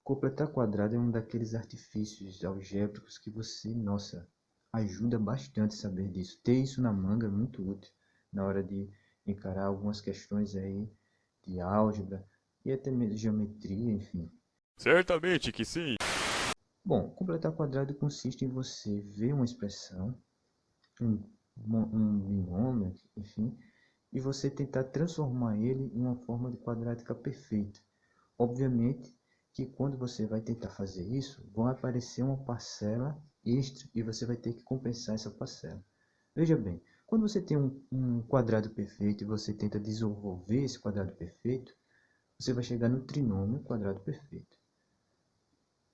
Completar quadrado é um daqueles artifícios algébricos que você, nossa, ajuda bastante saber disso. Ter isso na manga é muito útil na hora de encarar algumas questões aí de álgebra e até mesmo geometria, enfim. Certamente que sim. Bom, completar quadrado consiste em você ver uma expressão, um, um binômio, enfim, e você tentar transformar ele em uma forma de quadrática perfeita. Obviamente que quando você vai tentar fazer isso, vai aparecer uma parcela extra e você vai ter que compensar essa parcela. Veja bem, quando você tem um quadrado perfeito e você tenta desenvolver esse quadrado perfeito, você vai chegar no trinômio quadrado perfeito,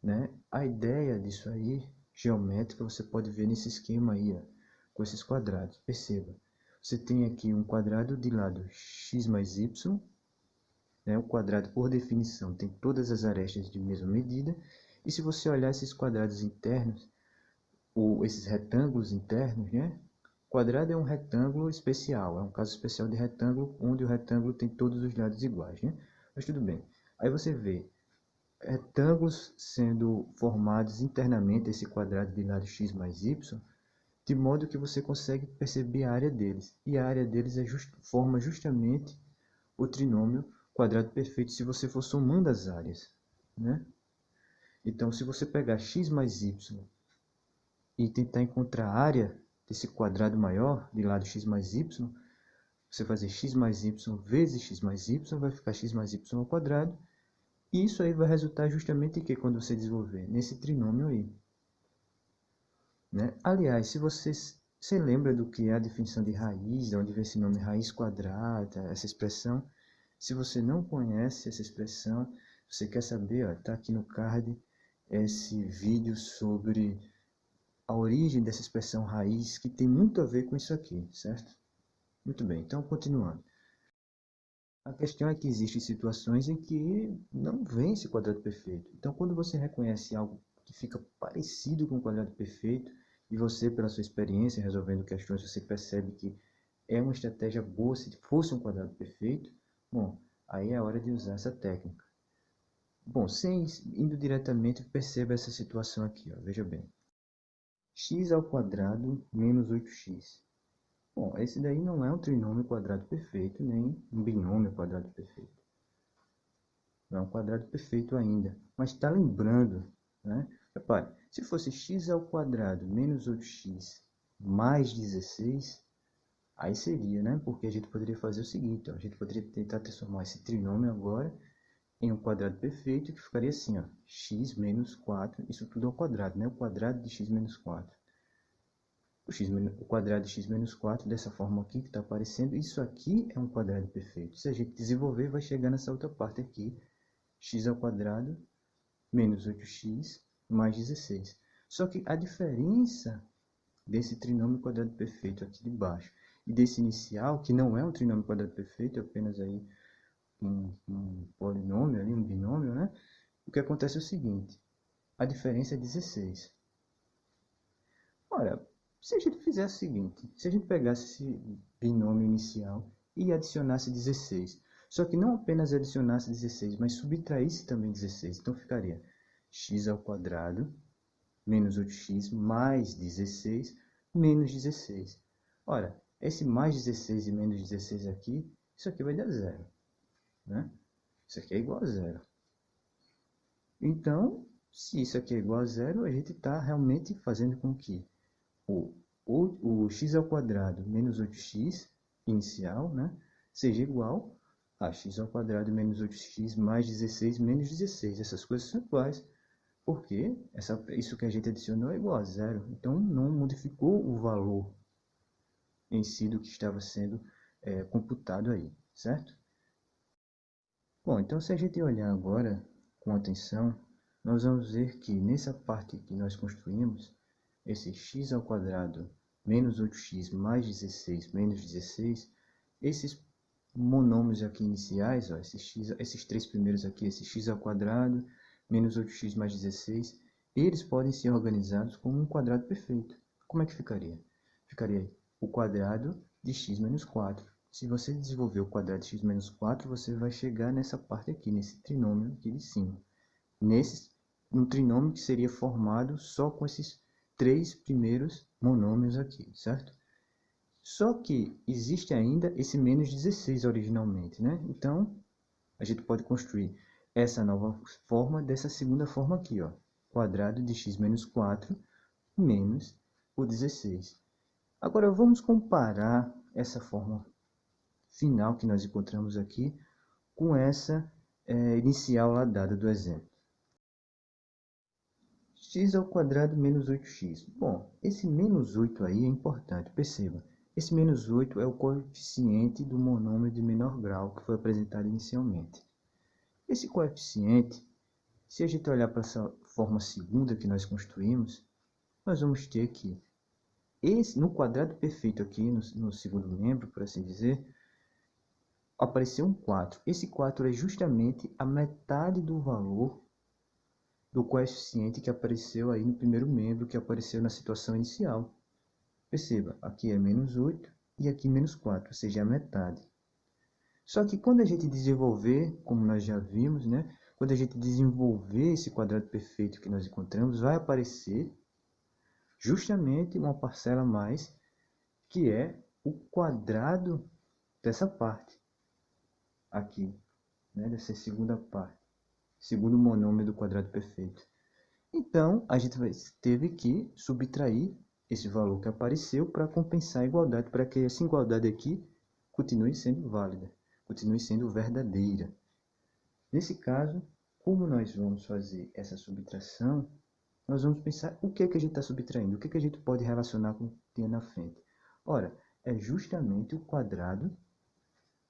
né? A ideia disso aí, geométrica, você pode ver nesse esquema aí, ó, com esses quadrados. Perceba, você tem aqui um quadrado de lado x mais y, né? O quadrado, por definição, tem todas as arestas de mesma medida. E se você olhar esses quadrados internos, ou esses retângulos internos, né? Quadrado é um retângulo especial, é um caso especial de retângulo, onde o retângulo tem todos os lados iguais, né? Mas tudo bem. Aí você vê retângulos sendo formados internamente, esse quadrado de lado x mais y, de modo que você consegue perceber a área deles. E a área deles forma justamente o trinômio quadrado perfeito se você for somando as áreas, né? Então, se você pegar x mais y e tentar encontrar a área desse quadrado maior, de lado x mais y, você fazer x mais y vezes x mais y, vai ficar x mais y ao quadrado, e isso aí vai resultar justamente em que quando você desenvolver? Nesse trinômio aí, né? Aliás, se você lembra do que é a definição de raiz, de onde vem esse nome raiz quadrada, essa expressão, se você não conhece essa expressão, você quer saber, está aqui no card esse vídeo sobre a origem dessa expressão raiz, que tem muito a ver com isso aqui, certo? Muito bem, então continuando. A questão é que existem situações em que não vem esse quadrado perfeito. Então, quando você reconhece algo que fica parecido com o quadrado perfeito, e você, pela sua experiência resolvendo questões, você percebe que é uma estratégia boa se fosse um quadrado perfeito, bom, aí é a hora de usar essa técnica. Bom, sem indo diretamente, perceba essa situação aqui, ó, veja bem. X ao quadrado menos 8x. Bom, esse daí não é um trinômio quadrado perfeito, nem um binômio quadrado perfeito. Não é um quadrado perfeito ainda, mas está lembrando, né? Repare, se fosse x ao quadrado menos 8x mais 16, aí seria, né? Porque a gente poderia fazer o seguinte, ó, a gente poderia tentar transformar esse trinômio agora em um quadrado perfeito, que ficaria assim, ó, x menos 4, isso tudo ao quadrado, né? O quadrado de x menos 4. O quadrado de x menos 4, dessa forma aqui que está aparecendo, isso aqui é um quadrado perfeito. Se a gente desenvolver, vai chegar nessa outra parte aqui, x ao quadrado menos 8x mais 16. Só que a diferença desse trinômio quadrado perfeito aqui de baixo e desse inicial, que não é um trinômio quadrado perfeito, é apenas aí um polinômio, ali, um binômio, né? O que acontece é o seguinte, a diferença é 16. Ora, se a gente fizesse o seguinte, se a gente pegasse esse binômio inicial e adicionasse 16, só que não apenas adicionasse 16, mas subtraísse também 16, então ficaria x ao quadrado menos 8x mais 16 menos 16. Ora, esse mais 16 e menos 16 aqui, isso aqui vai dar zero, né? Isso aqui é igual a zero. Então, se isso aqui é igual a zero, a gente está realmente fazendo com que o x ao quadrado menos 8x inicial, né, seja igual a x ao quadrado menos 8x mais 16 menos 16. Essas coisas são iguais, porque isso que a gente adicionou é igual a zero. Então, não modificou o valor em si do que estava sendo computado aí, certo? Bom, então se a gente olhar agora com atenção, nós vamos ver que nessa parte que nós construímos, esse x ao quadrado menos 8x mais 16 menos 16, esses monômios aqui iniciais, ó, esses três primeiros aqui, esse x ao quadrado menos 8x mais 16, eles podem ser organizados como um quadrado perfeito. Como é que ficaria? Ficaria o quadrado de x menos 4. Se você desenvolver o quadrado de x menos 4, você vai chegar nessa parte aqui, nesse trinômio aqui de cima. no trinômio que seria formado só com esses 3 primeiros monômios aqui, certo? Só que existe ainda esse menos 16 originalmente, né? Então, a gente pode construir essa nova forma dessa segunda forma aqui, ó. Quadrado de x menos 4 menos o 16. Agora, vamos comparar essa forma final que nós encontramos aqui com essa inicial lá dada do exemplo. X ao quadrado menos 8x. Bom, esse menos 8 aí é importante, perceba. Esse menos 8 é o coeficiente do monômio de menor grau que foi apresentado inicialmente. Esse coeficiente, se a gente olhar para essa forma segunda que nós construímos, nós vamos ter aqui, no quadrado perfeito aqui, no segundo membro, por assim dizer, apareceu um 4. Esse 4 é justamente a metade do valor do coeficiente que apareceu aí no primeiro membro, que apareceu na situação inicial. Perceba, aqui é menos 8 e aqui menos 4, ou seja, a metade. Só que quando a gente desenvolver, como nós já vimos, né? Quando a gente desenvolver esse quadrado perfeito que nós encontramos, vai aparecer justamente uma parcela a mais, que é o quadrado dessa parte aqui, né? Dessa segunda parte, segundo monômio do quadrado perfeito. Então, a gente teve que subtrair esse valor que apareceu para compensar a igualdade, para que essa igualdade aqui continue sendo válida, continue sendo verdadeira. Nesse caso, como nós vamos fazer essa subtração, nós vamos pensar o que é que a gente está subtraindo, o que é que a gente pode relacionar com o que tinha na frente. Ora, é justamente o quadrado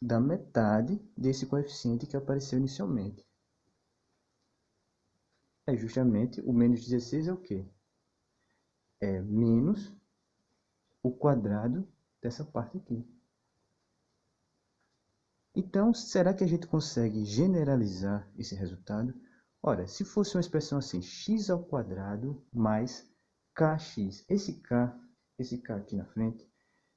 da metade desse coeficiente que apareceu inicialmente. É justamente o menos 16 é o quê? É menos o quadrado dessa parte aqui. Então, será que a gente consegue generalizar esse resultado? Ora, se fosse uma expressão assim, x ao quadrado mais kx. Esse k aqui na frente,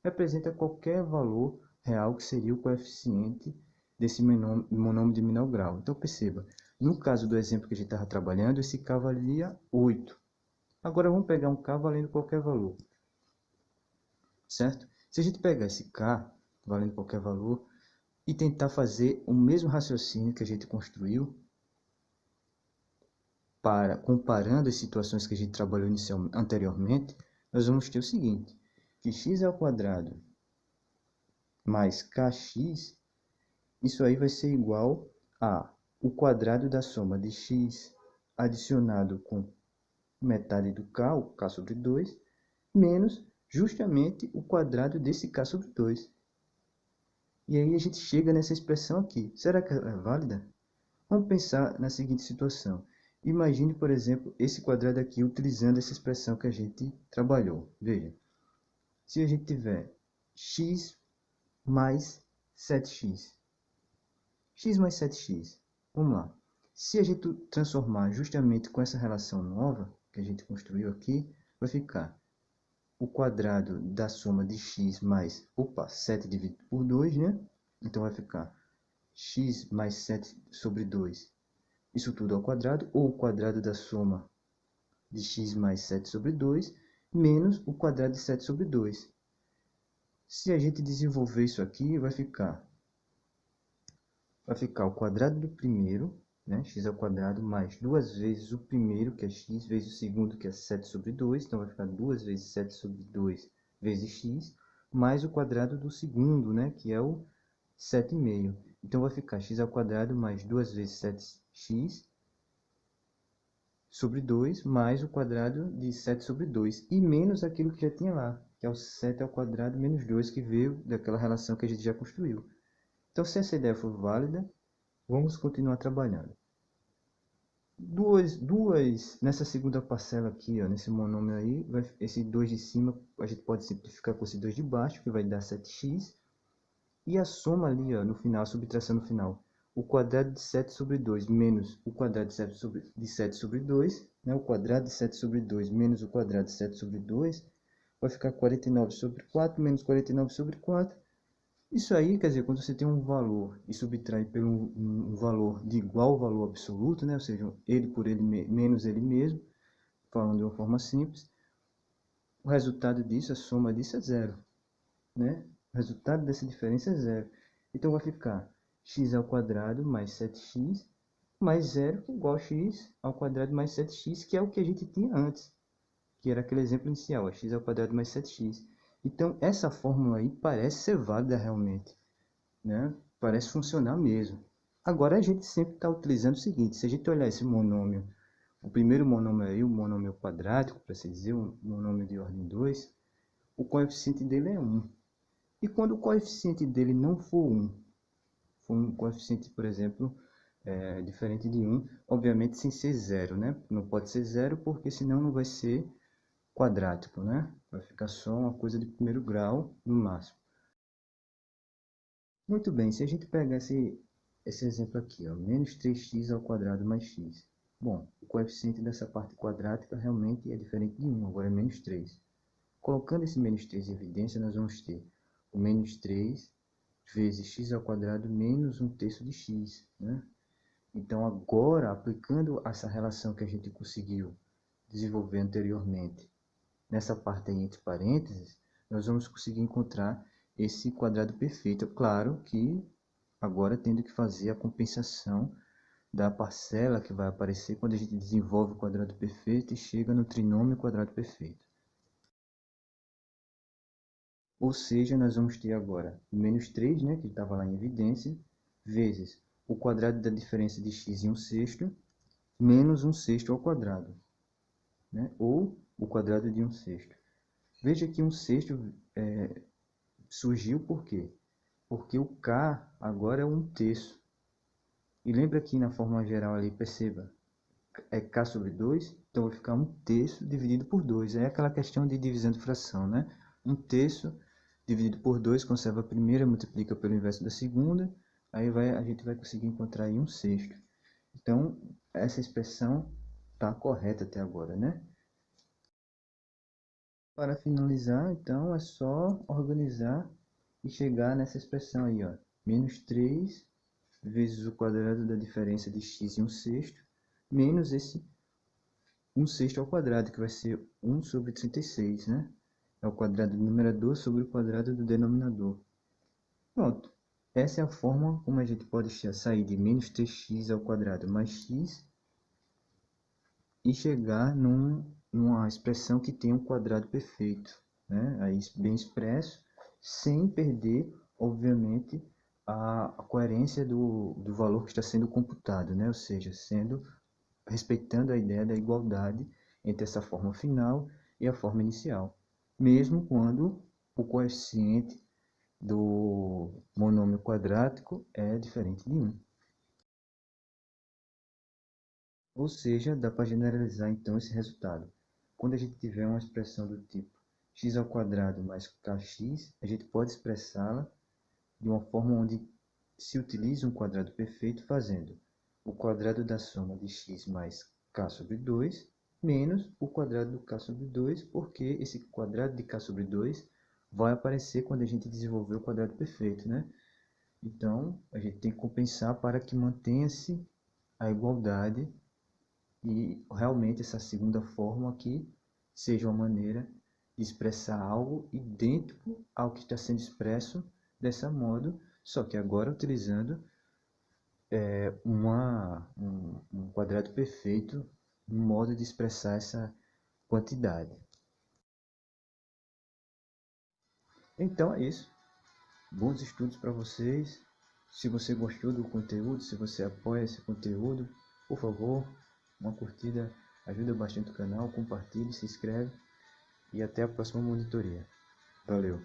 representa qualquer valor real que seria o coeficiente desse monômio de menor grau. Então, perceba, no caso do exemplo que a gente estava trabalhando, esse k valia 8. Agora, vamos pegar um k valendo qualquer valor, certo? Se a gente pegar esse k valendo qualquer valor e tentar fazer o mesmo raciocínio que a gente construiu, comparando as situações que a gente trabalhou anteriormente, nós vamos ter o seguinte, que x ao quadrado mais kx, isso aí vai ser igual a o quadrado da soma de x adicionado com metade do k, o k sobre 2, menos justamente o quadrado desse k sobre 2. E aí a gente chega nessa expressão aqui. Será que ela é válida? Vamos pensar na seguinte situação. Imagine, por exemplo, esse quadrado aqui utilizando essa expressão que a gente trabalhou. Veja, se a gente tiver x mais 7x. X mais 7x. Vamos lá. Se a gente transformar justamente com essa relação nova que a gente construiu aqui, vai ficar o quadrado da soma de x mais, 7 dividido por 2, né? Então vai ficar x mais 7 sobre 2. Isso tudo ao quadrado, ou o quadrado da soma de x mais 7 sobre 2, menos o quadrado de 7 sobre 2. Se a gente desenvolver isso aqui, vai ficar o quadrado do primeiro, né? X ao quadrado, mais 2 vezes o primeiro, que é x, vezes o segundo, que é 7 sobre 2. Então, vai ficar 2 vezes 7 sobre 2 vezes x, mais o quadrado do segundo, né? Que é o 7,5. Então, vai ficar x ao quadrado mais 2 vezes 7x sobre 2, mais o quadrado de 7 sobre 2. E menos aquilo que já tinha lá, que é o 7 ao quadrado menos 2, que veio daquela relação que a gente já construiu. Então, se essa ideia for válida, vamos continuar trabalhando. Nessa segunda parcela aqui, ó, nesse monômio aí, esse 2 de cima, a gente pode simplificar com esse 2 de baixo, que vai dar 7x. E a soma ali, ó, no final, a subtração no final, o quadrado de 7 sobre 2 menos o quadrado de 7 sobre 2, né? O quadrado de 7 sobre 2 menos o quadrado de 7 sobre 2, vai ficar 49 sobre 4 menos 49 sobre 4, Isso aí, quer dizer, quando você tem um valor e subtrai por um valor de igual valor absoluto, né? Ou seja, ele por ele menos ele mesmo, falando de uma forma simples, o resultado disso, a soma disso é zero, né? O resultado dessa diferença é zero. Então vai ficar x ao quadrado mais 7x mais zero, que é igual a x ao quadrado mais 7x, que é o que a gente tinha antes, que era aquele exemplo inicial, x ao quadrado mais 7x. Então, essa fórmula aí parece ser válida realmente, né? Parece funcionar mesmo. Agora, a gente sempre está utilizando o seguinte, se a gente olhar esse monômio, o primeiro monômio aí, o monômio quadrático, para se dizer, um monômio de ordem 2, o coeficiente dele é 1. E quando o coeficiente dele não for 1, for um coeficiente, por exemplo, diferente de 1, obviamente sem ser zero, né? Não pode ser zero porque senão não vai ser quadrático, né? Vai ficar só uma coisa de primeiro grau no máximo. Muito bem, se a gente pegar esse exemplo aqui, ó, menos 3x ao quadrado mais x. Bom, o coeficiente dessa parte quadrática realmente é diferente de 1, agora é menos 3. Colocando esse menos 3 em evidência, nós vamos ter o menos 3 vezes x ao quadrado menos 1/3 de x, né? Então, agora, aplicando essa relação que a gente conseguiu desenvolver anteriormente, nessa parte aí entre parênteses, nós vamos conseguir encontrar esse quadrado perfeito. Claro que agora tendo que fazer a compensação da parcela que vai aparecer quando a gente desenvolve o quadrado perfeito e chega no trinômio quadrado perfeito. Ou seja, nós vamos ter agora o menos 3, né, que estava lá em evidência, vezes o quadrado da diferença de x em 1/6, menos 1/6 ao quadrado, né, ou o quadrado de 1/6. Veja que 1/6 surgiu por quê? Porque o k agora é 1/3. E lembra que na forma geral ali, perceba, é k sobre 2, então vai ficar 1/3 dividido por 2. É aquela questão de divisão de fração, né? 1/3 dividido por 2 conserva a primeira, multiplica pelo inverso da segunda, aí a gente vai conseguir encontrar aí 1/6. Então, essa expressão está correta até agora, né? Para finalizar, então, é só organizar e chegar nessa expressão aí, ó. Menos 3 vezes o quadrado da diferença de x em 1/6, menos esse 1/6 ao quadrado, que vai ser 1 sobre 36, né? É o quadrado do numerador sobre o quadrado do denominador. Pronto. Essa é a forma como a gente pode sair de menos 3x ao quadrado mais x e chegar numa expressão que tem um quadrado perfeito, né? Aí bem expresso, sem perder, obviamente, a coerência do valor que está sendo computado, né? Ou seja, respeitando a ideia da igualdade entre essa forma final e a forma inicial, mesmo quando o coeficiente do monômio quadrático é diferente de 1. Ou seja, dá para generalizar então esse resultado. Quando a gente tiver uma expressão do tipo x ao quadrado mais kx, a gente pode expressá-la de uma forma onde se utiliza um quadrado perfeito fazendo o quadrado da soma de x mais k sobre 2 menos o quadrado do k sobre 2, porque esse quadrado de k sobre 2 vai aparecer quando a gente desenvolver o quadrado perfeito, né? Então, a gente tem que compensar para que mantenha-se a igualdade e realmente essa segunda forma aqui seja uma maneira de expressar algo idêntico ao que está sendo expresso dessa modo, só que agora utilizando um quadrado perfeito, um modo de expressar essa quantidade. Então é isso. Bons estudos para vocês. Se você gostou do conteúdo, se você apoia esse conteúdo, por favor, uma curtida ajuda bastante o canal, compartilhe, se inscreve e até a próxima monitoria. Valeu!